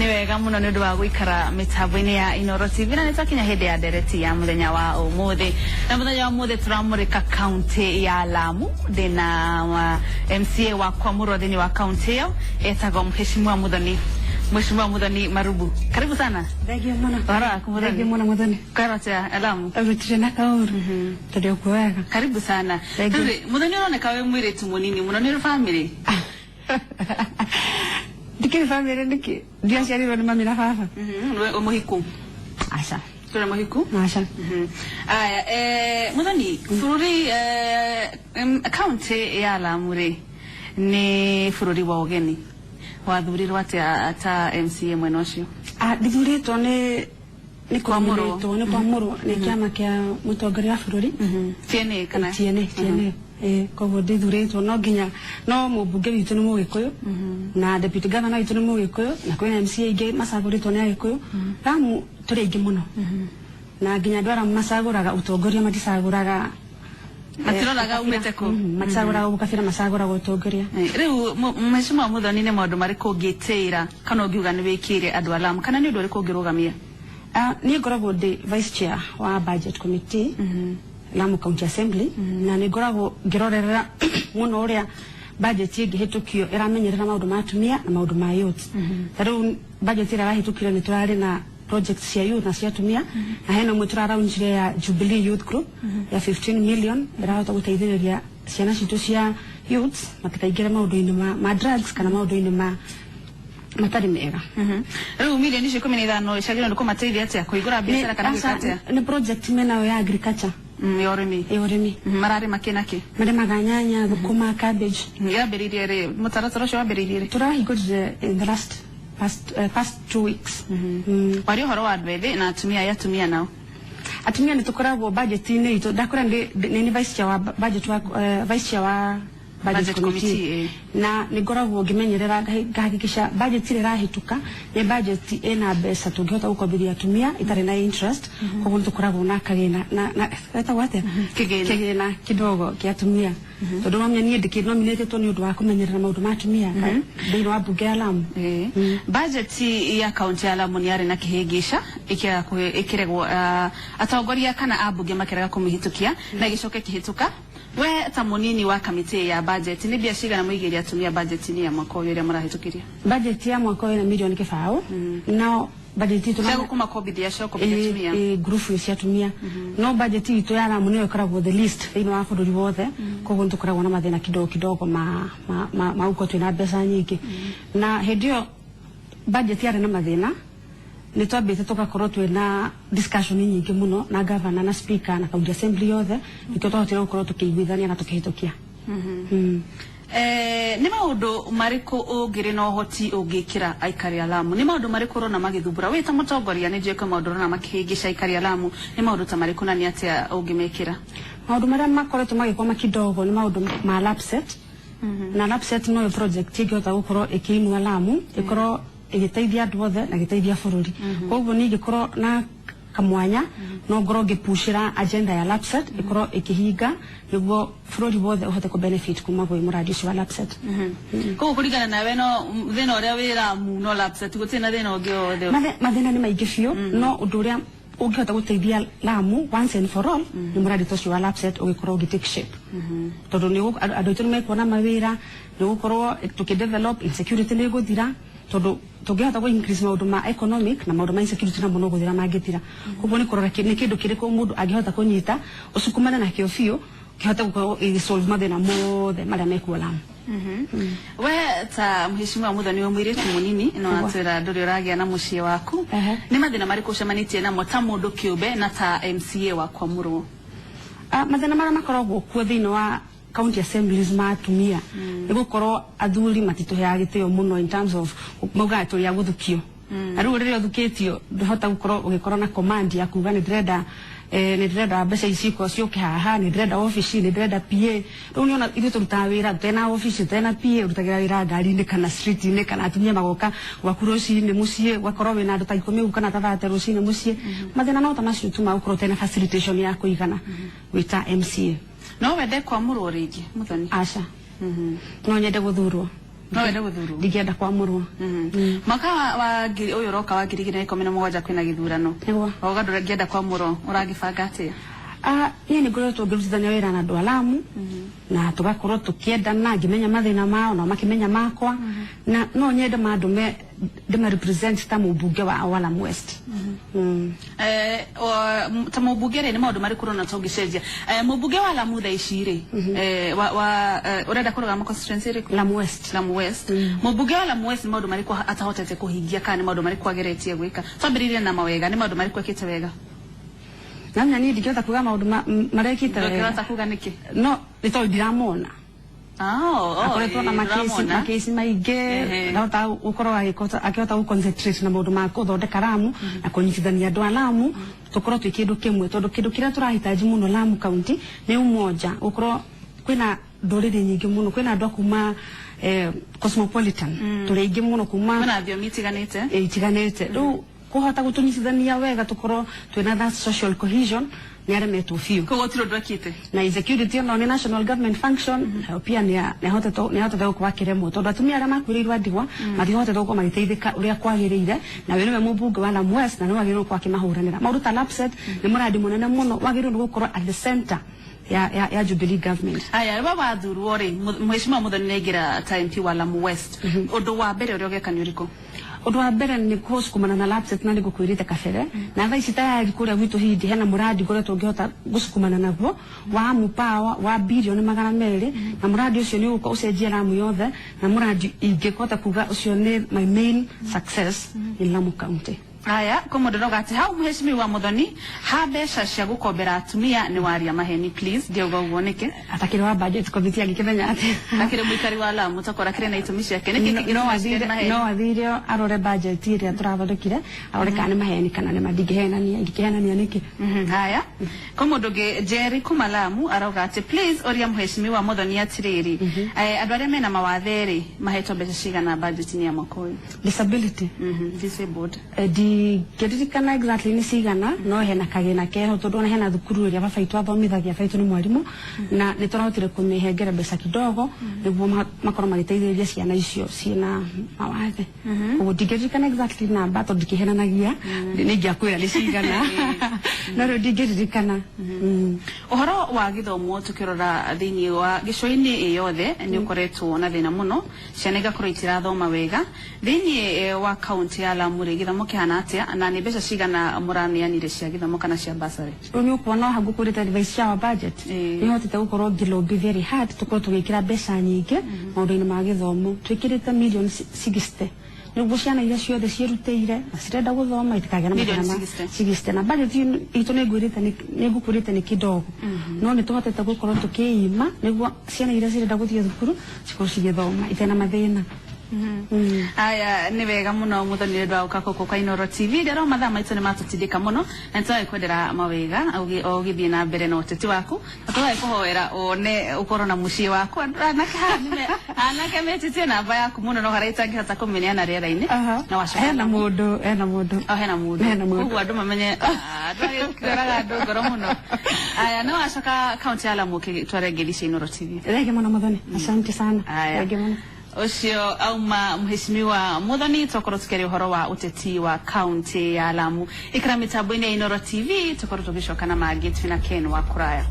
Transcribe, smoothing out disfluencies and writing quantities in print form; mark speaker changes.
Speaker 1: wega muno ni undu wa guikara mitambo-ini ya Inooro TV na nitakinya hindi ya ndereti ya muthenya wa umuthi na muthenya wa umuthi turamurika kaunti ya Lamu ndina MCA wa Kwamuro thini wa kaunti iyo etagwo Mheshimiwa Muthoni Marubu. Karibu sana.
Speaker 2: Thank you mwana.
Speaker 1: Bara kumudhani.
Speaker 2: Thank you mwana Muthoni.
Speaker 1: Karate ya Lamu.
Speaker 2: Abitirina kauru. Tadeo kuweka.
Speaker 1: Karibu sana. Muthoni unaoneka we mwiritu munini muno ni family.
Speaker 2: Diki family diki. Dia shari wa mami na fafa.
Speaker 1: Umuhiku.
Speaker 2: Asha.
Speaker 1: Tuna muhiku?
Speaker 2: Asha.
Speaker 1: Aya Muthoni fururi county ya Lamu ni fururi wa ugeni. Wathurirwo ata MCA mwena ucio?
Speaker 2: Dithuritwo ni Kwamuro. Ni Kwamuro ni kiama kia mutongoria wa bururi.
Speaker 1: Tiene kana?
Speaker 2: Tiene. Koguo dithuritwo no nginya no mubunge witu ni Mugikuyu na deputy governor witu ni Mugikuyu na kwina MCA ingi macaguritwo ni Agikuyu. Lamu turi aingi muno. Na nginya ndwara macaguraga utongoria maticaguraga
Speaker 1: Matiroraga umete ko
Speaker 2: macagura ubukabira macagura gutongoria.
Speaker 1: Riu Mheshimiwa Muthoni ni maundu mariko ngitira kana ngiuga ni wikire andu a Lamu kana ni undu uriko ngirugamia?
Speaker 2: Ni ngoragwo ndi vice chair wa budget committee Lamu County Assembly na ni ngoragwo ngirorera muno uria budget ingihitukio iramenyerera maundu ma atumia na maundu ma youth. Riu budget ira rahitukire ni turari na projects cia youth na cia atumia na hena mwe turaraunjire ya Jubilee Youth Group ya 15 million irahota guteithiriria ciana citu cia youth makitaingira maundu-ini ma drugs kana maundu-ini matari mega.
Speaker 1: Riu milioni 15 icagirwo ni kumateithia atia kuigura biashara kana gwikatia?
Speaker 2: Ni project mena ya agriculture. Yorimi.
Speaker 1: Marari makinaki.
Speaker 2: Maremaga nyanya, thukuma, cabbage.
Speaker 1: Yambiririe ri mutaratara ucio wambiririe ri?
Speaker 2: Turahingurire in the past 2 weeks.
Speaker 1: Wari uhoro wa andu ethĩ na atumia nao?
Speaker 2: Atumia ni tukoragwo budget-ini itu ndakora ni vice chair wa budget wa vice chair wa budget committee na ni ngoragwo ngimenyerera ngahakikisha budget ile rahituka ni budget ina mbeca tungihota gukombiria atumia itari na interest koguo tukoragwo na kagina na eta wate kigina kidogo kia atumia tondu no mnyani ndiki nominated ni undu wa kumenyerera maundu ma atumia thĩinĩ wa bunge ya Lamu.
Speaker 1: Budget ya kaunti ya Lamu ni ari na kihingisha ikiregwo atongoria kana abunge makiraga kumihitukia na gicoke kihituka. We ta munini wa kamiti ya budget ni bia cigana muigiria atumia budget ni ya mwaka uyu ria marahitukiria? Budget
Speaker 2: ya mwaka uyu na milioni kibao no budget itu
Speaker 1: na kuma kobithia shoko bitumia
Speaker 2: group cia atumia no budget itu ya Lamu ni ikoragwo the list thĩinĩ wa bururi wothe koguo tukoragwo na mathina kidogo ma uko twina mbeca nyingi na hendio budget yari na mathina ni twambite tugakorwo twina discussion nyingi muno na governor na speaker na county assembly yothe nikio twahotire gukorwo tukiguithania na tukihitukia.
Speaker 1: Ni maundu mariku ungiri na uhoti ungikira aikari a Lamu? Ni maundu mariku rona magithumbura wita mutongoria ni njeko maundu rona makihingisha aikari a Lamu? Ni maundu ta mariku na ni atia ungimekira?
Speaker 2: Maundu maria makoretwo magikoma kidogo ni maundu ma lapset na lapset no project ingihota gukorwo ikiinua Lamu ikorwo igiteithia andu othe na giteithia bururi koguo ni gikorwo na kamwanya no ngoro ngipushira agenda ya lapset ikorwo ikihinga niguo bururi wothe uhote ku benefit kuma gwi muradi ucio wa lapset.
Speaker 1: Koguo kurigana nawe no thina uria wi Lamu no lapset gutina thina ungi othe?
Speaker 2: Mathina ni maingi biu no undu uria ungihota guteithia Lamu once and for all ni muradi ucio wa lapset ugikorwo ugitake shape tondu ni andu aitu nimekuona mawira ni gukorwo tukidevelop insecurity ni guthira tondu tungihota ku increase maundu ma economic na maundu ma insecurity na muno guthira mangithira koguo ni kurora ni kindu kiriku mundu angihota kunyita usukumana na kio biu kihota gukorwo isolve mathina mothe maria mekuo Lamu.
Speaker 1: We ta Mheshimiwa Muthoni wa mwiritu munini no atira nduri uragia na mucie waku ni mathina mariku ucemanitie namo ta mundu kiumbe na ta MCA wa Kwamuro?
Speaker 2: Mathina maria makoragwo kuo thĩinĩ wa county assemblies ma atumia ni gukorwo athuri matituheaga gitio muno in terms of mauga turi aguthukio aru riria uthukitio nduhota gukorwo ugikorwo na command ya kuga ni ndirenda mbeca iciko ciuke haha ni ndirenda office ni ndirenda PA riu niona ithu turuta wira tena office tena PA urutagira wira ngari-ini kana street-ini kana atumia magoka gwaku ruci-ini mucie gwakorwo wina andu ta 10 kana ta 30 ruci-ini mucie mathina no ta macio tu magukorwo tena facilitation ya kuigana wita MCA.
Speaker 1: No wende Kwamuro ringi Muthoni?
Speaker 2: Aca no nyende guthurwo
Speaker 1: no wenda guthuru
Speaker 2: ndigienda kwamurwo
Speaker 1: mwaka wa uyu roka wa 2017 kwina githurano ogadura ngienda kwamurwo uragibanga atia
Speaker 2: niĩ nĩ ngoretwo ngĩrutithania wĩra na andũ a Lamu na tugakorwo tukiendana ngimenya mathĩna mao na makimenya makwa na no nyende mandume ndĩma represent ta mũmbunge wa Lamu West
Speaker 1: ta mũmbunge rĩ nĩ maũndũ marĩkũ na tũngĩcenjia mũmbunge wa Lamu thaa ici rĩ urenda kũrũgama constituency rĩ Lamu West mũmbunge wa Lamu West maũndũ marĩkũ atahotete kũhingia kana nĩ maũndũ marĩkũ ageretie gwĩka twambĩrĩrie na mawega nĩ maũndũ marĩkũ ekĩte wega
Speaker 2: Namna ni ndikiota kuga maundu marekite wega.
Speaker 1: Ndikiota kuga niki?
Speaker 2: No, nito ndiramona. Akoretwo na makesi maingĩ ndahota gukorwo akihota guconcentrate na maundu ma kuthondeka Lamu na kunyitithania andu a Lamu tukorwo twi kindu kimwe tondu kindu kiria turahitaji muno Lamu county ni umoja gukorwo kwina ndoriri nyingi muno kwina andu kuma cosmopolitan turi aingi muno kuma
Speaker 1: kwina thiomi itiganite
Speaker 2: itiganite kuhota gutunyitithania wega tukorwo twina that social cohesion ni aremetwo fiu
Speaker 1: kogo tiro ndakite
Speaker 2: na insecurity no ni national government function pia ni hotete gukwa kiremo tondu atumia aria makwiriirwa ndigwa matihotete gukwa magiteithika uria kwagiriire na we niwe mũmbunge wa Lamu West na no wagiriirwo kwa kimahuranira maundu ta lapset ni muradi munene muno wagiriirwo gukorwo at the center ya Jubilee government
Speaker 1: aya baba thurwo ri mheshimiwa muthoni negira time wa Lamu West undu wa mbere uria ugeka ni uriko
Speaker 2: undu wa mbere ni kusukumana na lapset na ndigukwirite kabere na thaa ici tayari kuria gwitu hindi hena muradi ngoretwo ngihota gusukumana naguo wa mupawa wa bilioni 200 na muradi ucio ni uko ucenjia Lamu yothe na muradi ingikota kuga ucio ni my main success in Lamu county
Speaker 1: aya komodo rogate hau mheshimiwa muthoni ha mbeca cia gukombera atumia ni waria maheni please ndio gwoneke
Speaker 2: atakire wa budget committee agikimenya ati
Speaker 1: akire muikari wa Lamu takora kire na itumi ciake niki
Speaker 2: no athirio arore budget iria turathondekire arore kana maheni kana ni madighenania ingikhenania niki
Speaker 1: haya komodo ge Jerry kuma Lamu arogate please oria mheshimiwa muthoni atiriri andu aria mena mawatheri mahetwo mbeca cigana budget ni ya makoi
Speaker 2: disability
Speaker 1: disabled
Speaker 2: gedirikana exactly ni sigana no hena kagena keho tondu na hena thukuru iria bafaitu athomithagia bafaitu ni mwarimu na ni turahotire kumihengera mbeca kidogo niguo makorwo magiteithĩrĩria ciana icio ciina mawathe uguo ndigedirikana exactly namba tondu ndikihenanagia ni ngiakwira ni sigana no ndigedirikana
Speaker 1: uhoro wa githomo tukirora thiini wa gicoi-ini yothe ni ukoretwo na thina muno ciana igakorwo itirathoma wega thiini wa county ya Lamu githomo kihana atia na ni mbeca cigana muranianire cia githomo kana cia basari
Speaker 2: ni ukuona hagu kurita advice ya budget ni hotete gukorwo ngilobby very hard tukorwo tugikira mbeca nyingi maundu-ini ma githomo twikirite million 60 niguo ciana iria ciothe cieruteire na cirenda guthoma itikagĩa na mathĩna 60 na budget itu nigukurite ni kidogo no ni tuhotete gukorwo tukiima niguo ciana iria cirenda guthie thukuru cikorwo cigithoma itena mathĩna aya
Speaker 1: ni wega muno muthoni ndwa ukako kwa Inooro TV ndero mathaa maitu ni matutindika muno na nitwaye kwendera mawega ugithie na mbere na uteti waku atwaye kuhoera one ukorwo na muciĩ waku anake metitie namba yaku muno no haraita ngihota kumenyana rĩera-inĩ na wacoka
Speaker 2: hena mundu
Speaker 1: uguo andu mamenye ndwagĩkĩraga andu ngoro muno aya no wacoka kaunti ya Lamu tware ngĩthi Inooro TV
Speaker 2: rege muno muthoni asante sana rege muno
Speaker 1: ucio auma mheshimiwa muthoni tukorwo tukeri uhoro wa uteti wa county ya Lamu ikira mitambo-ini ya Inooro TV tukorwo tugicoka na mangĩ twina Ken wa Kuraya.